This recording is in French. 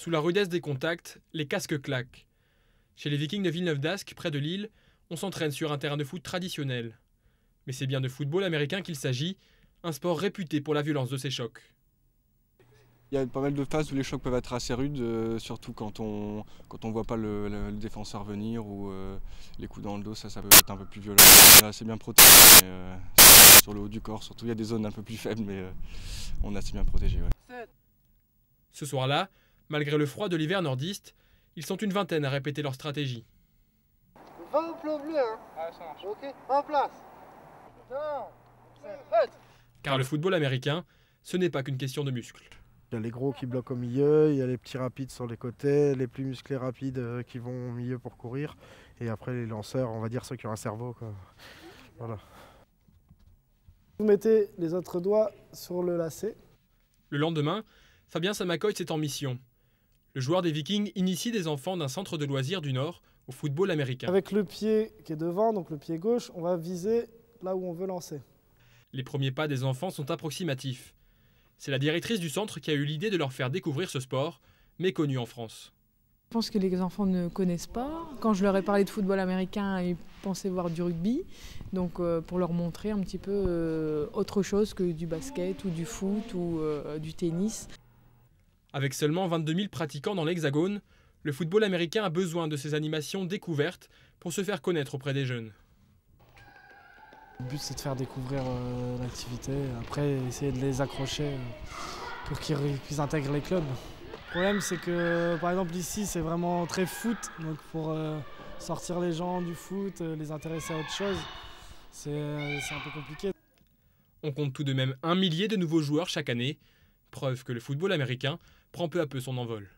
Sous la rudesse des contacts, les casques claquent. Chez les Vikings de Villeneuve-d'Ascq, près de Lille, on s'entraîne sur un terrain de foot traditionnel. Mais c'est bien de football américain qu'il s'agit, un sport réputé pour la violence de ses chocs. Il y a pas mal de phases où les chocs peuvent être assez rudes, surtout quand on voit pas le défenseur venir ou les coups dans le dos, ça peut être un peu plus violent. On est assez bien protégé, sur le haut du corps, surtout il y a des zones un peu plus faibles, mais on est assez bien protégé. Ouais. Ce soir-là, malgré le froid de l'hiver nordiste, ils sont une vingtaine à répéter leur stratégie. 20 plombs bleus, hein. Ah, ça marche. Ok, en place. Non, Car le football américain, ce n'est pas qu'une question de muscles. Il y a les gros qui bloquent au milieu, il y a les petits rapides sur les côtés, les plus musclés rapides qui vont au milieu pour courir. Et après les lanceurs, on va dire ceux qui ont un cerveau, quoi. Voilà. Vous mettez les autres doigts sur le lacet. Le lendemain, Fabien Samacoy est en mission. Le joueur des Vikings initie des enfants d'un centre de loisirs du Nord au football américain. Avec le pied qui est devant, donc le pied gauche, on va viser là où on veut lancer. Les premiers pas des enfants sont approximatifs. C'est la directrice du centre qui a eu l'idée de leur faire découvrir ce sport, méconnu en France. Je pense que les enfants ne connaissent pas. Quand je leur ai parlé de football américain, ils pensaient voir du rugby. Donc pour leur montrer un petit peu autre chose que du basket ou du foot ou du tennis. Avec seulement 22 000 pratiquants dans l'Hexagone, le football américain a besoin de ces animations découvertes pour se faire connaître auprès des jeunes. Le but, c'est de faire découvrir l'activité, après essayer de les accrocher pour qu'ils puissent intégrer les clubs. Le problème, c'est que, par exemple, ici, c'est vraiment très foot, donc pour sortir les gens du foot, les intéresser à autre chose, c'est un peu compliqué. On compte tout de même 1 millier de nouveaux joueurs chaque année, preuve que le football américain prend peu à peu son envol.